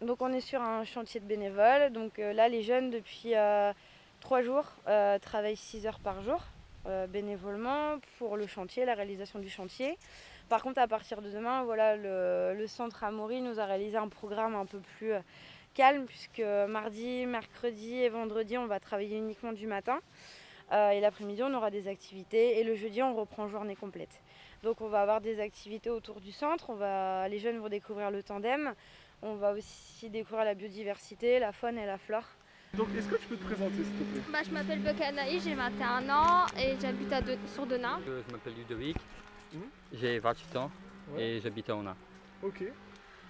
Donc on est sur un chantier de bénévoles. Donc là, les jeunes, depuis 3 jours, travaillent 6 heures par jour bénévolement pour le chantier, la réalisation du chantier. Par contre, à partir de demain, voilà, le centre Amaury nous a réalisé un programme un peu plus calme, puisque mardi, mercredi et vendredi, on va travailler uniquement du matin. Et l'après-midi, on aura des activités. Et le jeudi, on reprend journée complète. Donc on va avoir des activités autour du centre. Les jeunes vont découvrir le tandem. On va aussi découvrir la biodiversité, la faune et la flore. Donc, est-ce que tu peux te présenter, s'il te plaît? Je m'appelle Bekanaï, j'ai 21 ans et j'habite sur Denain. Je m'appelle Ludovic, Mhm. j'ai 28 ans Ouais. et j'habite à Ona. Ok.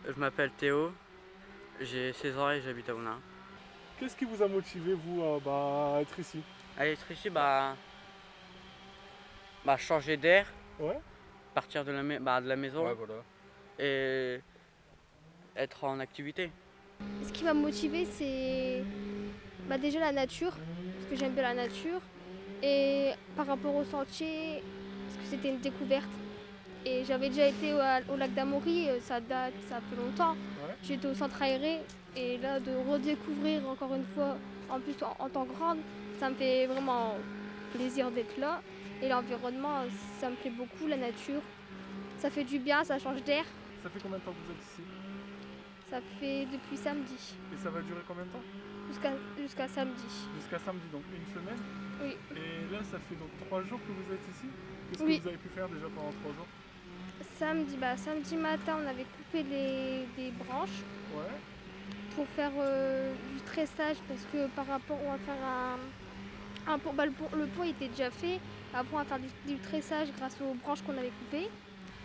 Je m'appelle Théo, j'ai 16 ans et j'habite à Ounin. Qu'est-ce qui vous a motivé, vous, à être ici? À être ici, changer d'air, Ouais. partir de la maison Ouais, voilà. et être en activité. Ce qui m'a motivée, c'est déjà la nature, parce que j'aime bien la nature. Et par rapport au sentier, parce que c'était une découverte. Et j'avais déjà été au lac d'Amaury, ça date, ça fait longtemps. Ouais. J'étais au centre aéré et là de redécouvrir encore une fois, en plus en tant que grande, ça me fait vraiment plaisir d'être là. Et l'environnement, ça me plaît beaucoup, la nature. Ça fait du bien, ça change d'air. Ça fait combien de temps que vous êtes ici? Ça fait depuis samedi Et ça va durer combien de temps? jusqu'à samedi. Jusqu'à samedi, donc une semaine. Oui. Et là, ça fait donc 3 jours que vous êtes ici. Qu'est-ce Oui. que vous avez pu faire déjà pendant 3 jours? Samedi matin, on avait coupé des branches Ouais. pour faire du tressage parce que par rapport, on va faire un pont. Le pont était déjà fait. Après, on va faire du tressage grâce aux branches qu'on avait coupées.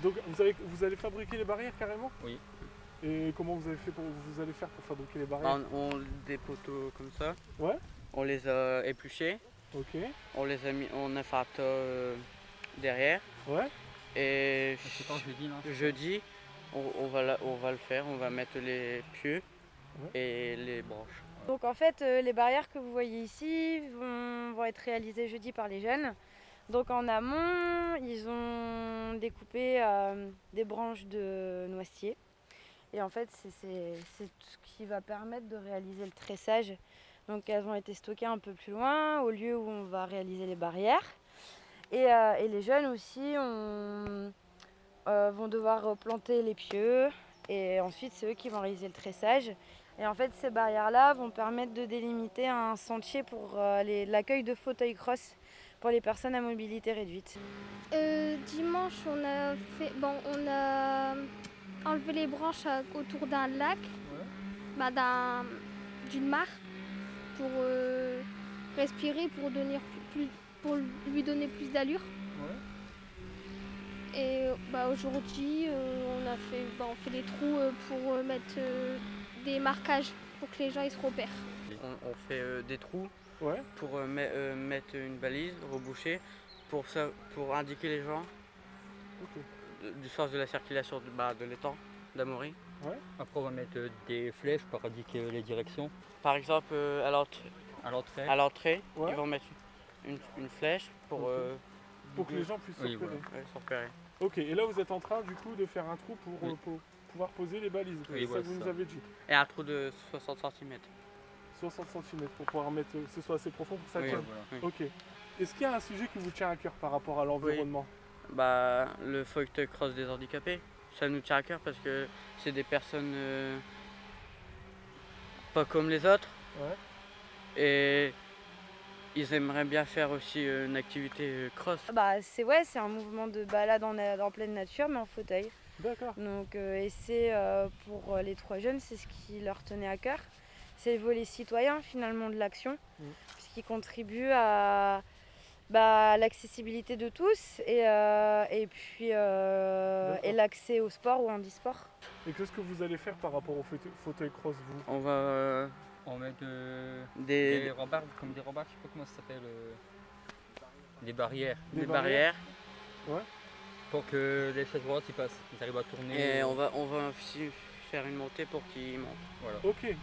Donc, vous allez fabriquer les barrières carrément? Oui. Et comment vous allez faire pour fabriquer les barrières? On des poteaux comme ça, Ouais. on les a épluchés, Ok. on les a mis, on a fait un tas derrière. Ouais. Et C'est quand jeudi, non? jeudi, on va le faire, on va mettre les pieux et les branches. Donc en fait, les barrières que vous voyez ici vont être réalisées jeudi par les jeunes. Donc en amont, ils ont découpé des branches de noisetier. Et en fait, c'est tout ce qui va permettre de réaliser le tressage. Donc elles ont été stockées un peu plus loin, au lieu où on va réaliser les barrières. Et les jeunes aussi vont devoir planter les pieux. Et ensuite, c'est eux qui vont réaliser le tressage. Et en fait, ces barrières-là vont permettre de délimiter un sentier pour l'accueil de fauteuils cross pour les personnes à mobilité réduite. Dimanche, on a enlevé les branches autour d'un lac, d'une mare, pour respirer, pour lui donner plus d'allure. Ouais. Et aujourd'hui, on fait des trous pour mettre des marquages pour que les gens ils se repèrent. On fait des trous Ouais. pour mettre une balise, reboucher, pour indiquer les gens du sens de la circulation de l'étang d'Amaury. Ouais. Après, on va mettre des flèches pour indiquer les directions. Par exemple, à À l'entrée. l'entrée, Ouais. ils vont mettre une flèche pour Ok. Pour que les gens puissent se Oui, repérer. se repérer. Ok, et là vous êtes en train du coup de faire un trou pour pouvoir poser les balises. Oui, ça voilà, vous c'est nous ça. avez dit. Et un trou de 60 cm. 60 cm pour pouvoir mettre que ce soit assez profond pour que ça Oui. tienne. Voilà. Ok. Est-ce qu'il y a un sujet qui vous tient à cœur par rapport à l'environnement? Le fauteuil cross des handicapés, ça nous tient à cœur parce que c'est des personnes pas comme les autres. Ouais. Et ils aimeraient bien faire aussi une activité cross. C'est un mouvement de balade en pleine nature, mais en fauteuil. D'accord. Donc, pour les 3 jeunes, c'est ce qui leur tenait à cœur. C'est le volet citoyen finalement de l'action, ce qui contribue à l'accessibilité de tous et l'accès au sport ou handisport. Et qu'est-ce que vous allez faire par rapport au fauteuil cross vous? On va On met des des rambardes, comme des rambardes, je sais pas comment ça s'appelle. Des barrières. des barrières Ouais. Pour que les chaises roulantes ils passent. Ils arrivent à tourner. et on va aussi faire une montée pour qu'ils montent. Voilà. Ok.